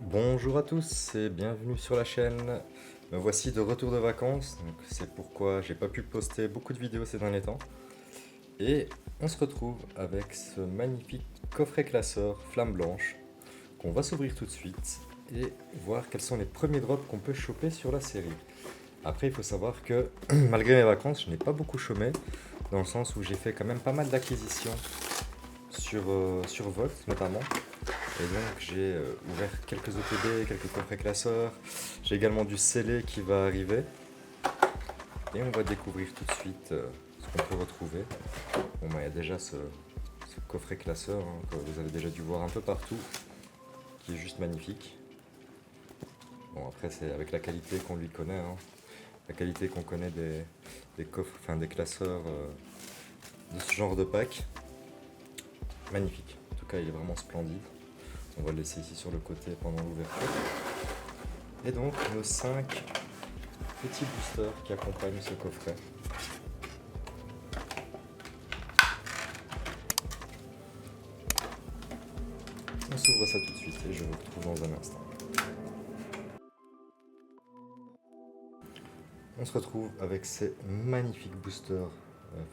Bonjour à tous et bienvenue sur la chaîne. Me voici de retour de vacances, donc c'est pourquoi j'ai pas pu poster beaucoup de vidéos ces derniers temps. Et on se retrouve avec ce magnifique coffret classeur flamme blanche qu'on va s'ouvrir tout de suite et voir quels sont les premiers drops qu'on peut choper sur la série. Après, il faut savoir que malgré mes vacances, je n'ai pas beaucoup chômé, dans le sens où j'ai fait quand même pas mal d'acquisitions sur Volt notamment. Et donc j'ai ouvert quelques OTB, quelques coffrets classeurs. J'ai également du scellé qui va arriver. Et on va découvrir tout de suite ce qu'on peut retrouver. Bon, bah, il y a déjà ce coffret classeur que vous avez déjà dû voir un peu partout, qui est juste magnifique. Bon, après, c'est avec la qualité qu'on lui connaît, hein. La qualité qu'on connaît des coffres, enfin des classeurs de ce genre de pack. Magnifique. En tout cas, il est vraiment splendide. On va le laisser ici sur le côté pendant l'ouverture. Et donc, nos 5 petits boosters qui accompagnent ce coffret. On s'ouvre ça tout de suite et je vous retrouve dans un instant. On se retrouve avec ces magnifiques boosters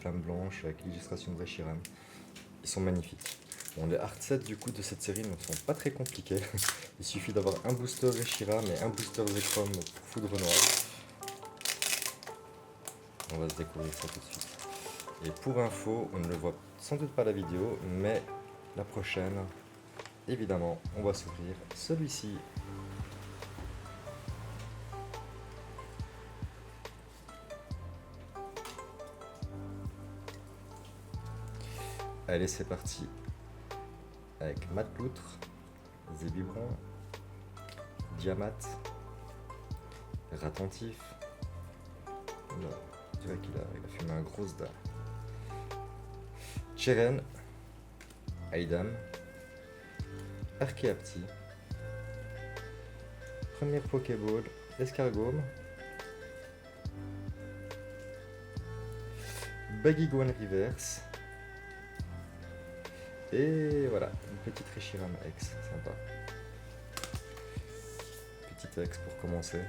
flamme blanche avec l'illustration de Reshiram. Ils sont magnifiques. Bon, les hard sets du coup de cette série ne sont pas très compliqués. Il suffit d'avoir un booster Reshiram et un booster Zekrom pour Foudre Noire. On va se découvrir ça tout de suite. Et pour info, on ne le voit sans doute pas la vidéo, mais la prochaine, évidemment, on va s'ouvrir celui-ci. Allez, c'est parti. Avec Matloutre, Zébibron, Diamat, Ratentif. Non, je dirais qu'il a fumé un gros sda. Cheren, Aidam, Archeapti, première Pokéball, Escargome, Baguiguan Reverse, et voilà, une petite Reshiram X, sympa. Petite X pour commencer.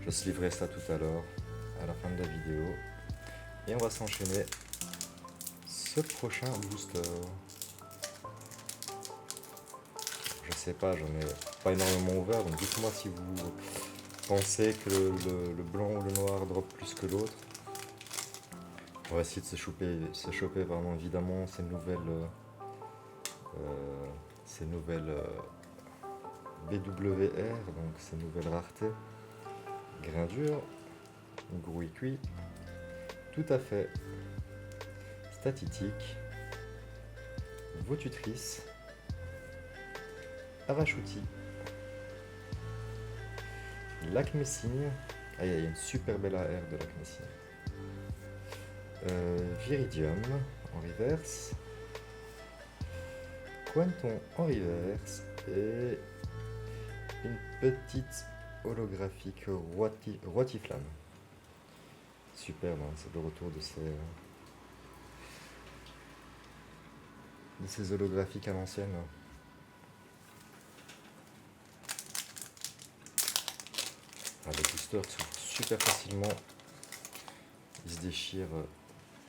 Je se livrerai ça tout à l'heure, à la fin de la vidéo. Et on va s'enchaîner ce prochain booster. Je sais pas, j'en ai pas énormément ouvert, donc dites-moi si vous pensez que le blanc ou le noir drop plus que l'autre. On va essayer de se choper pardon, évidemment ces nouvelles BWR, donc ces nouvelles raretés. Grain dur, Grouille cuit, tout à fait, Statitique, Votutrice, Arachouti, Lac Messigne. Ah, il y a une super belle AR de Lac Messigne. Viridium en reverse, Quanton en reverse et une petite holographique Roitiflamme. Superbe, hein, c'est le retour de ces holographiques à l'ancienne. Ah, le booster s'ouvre super facilement, il se déchire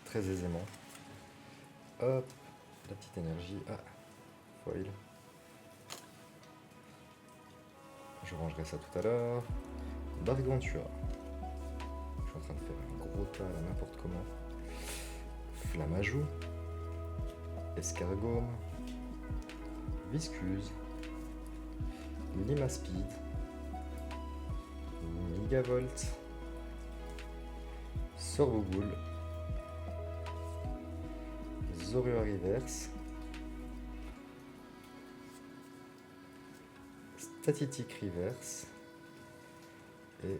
très aisément. Hop, la petite énergie. Ah, foil. Je rangerai ça tout à l'heure. Gargantua. Je suis en train de faire un gros tas là, n'importe comment. Flamajou. Escargome. Viscuse. Limaspeed. Megavolt. Sorboboule. Zorua Reverse. Statitique Reverse. Et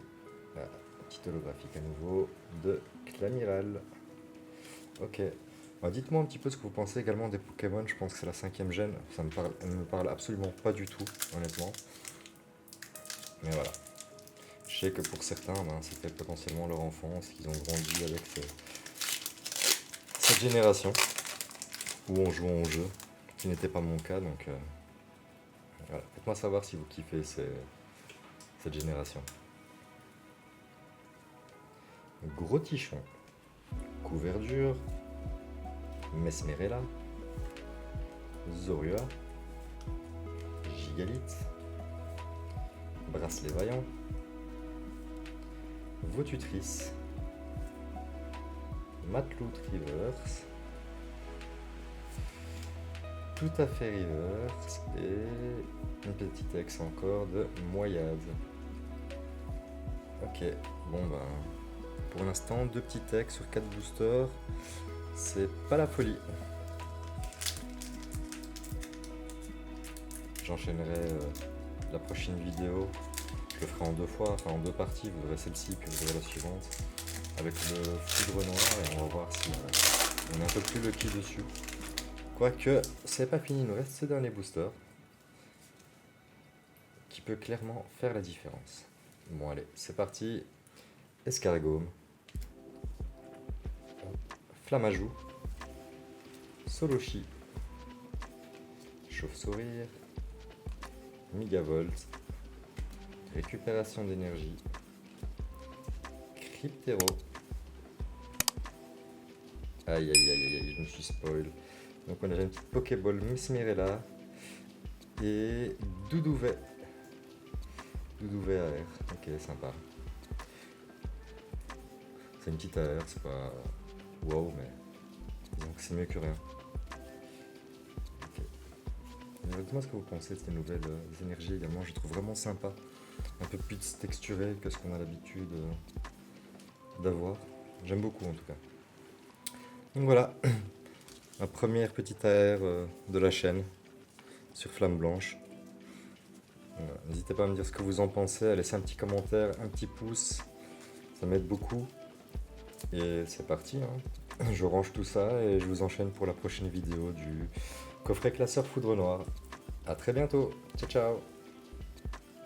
la petite holographique à nouveau de Clamiral. Ok. Alors, dites-moi un petit peu ce que vous pensez également des Pokémon. Je pense que c'est la 5ème gène. Elle ne me parle absolument pas du tout, honnêtement. Mais voilà. Je sais que pour certains, c'était potentiellement leur enfance, qu'ils ont grandi avec cette génération où on jouait au jeu, ce qui n'était pas mon cas. Donc voilà, faites-moi Faites-moi savoir si vous kiffez cette génération. Gros Tichon, Couverture, Mesmerella, Zorua, Gigalith, Bracelet Vaillant, Votutrice, Matelot Reverse, Tout à fait Reverse et une petite ex encore de Moyade. Ok, bon ben, pour l'instant 2 petits ex sur 4 boosters, c'est pas la folie. J'enchaînerai la prochaine vidéo, je le ferai en 2 fois, enfin en 2 parties, vous verrez celle-ci puis vous verrez la suivante, avec le foudre noir et on va voir si on est un peu plus lucky dessus. Quoique, c'est pas fini, il nous reste ce dernier booster qui peut clairement faire la différence. Bon allez, c'est parti. Escargome, Flamajou, Solochi, Chauve-Sourire, Migavolt, Récupération d'énergie, Cryptero. Aïe aïe aïe aïe aïe, je me suis spoil. Donc on a une petite Pokéball Mesmerella et Doudouvet. Doudouvet AR, ok sympa. C'est une petite AR, c'est pas wow mais disons que c'est mieux que rien. Okay. Dites-moi ce que vous pensez de ces nouvelles énergies également, je les trouve vraiment sympa. Un peu plus texturé que ce qu'on a l'habitude d'avoir. J'aime beaucoup en tout cas. Donc voilà, ma première petite AR de la chaîne sur Flamme Blanche. N'hésitez pas à me dire ce que vous en pensez, à laisser un petit commentaire, un petit pouce, ça m'aide beaucoup. Et c'est parti, hein. Je range tout ça et je vous enchaîne pour la prochaine vidéo du coffret classeur Foudre Noire. A très bientôt, ciao ciao.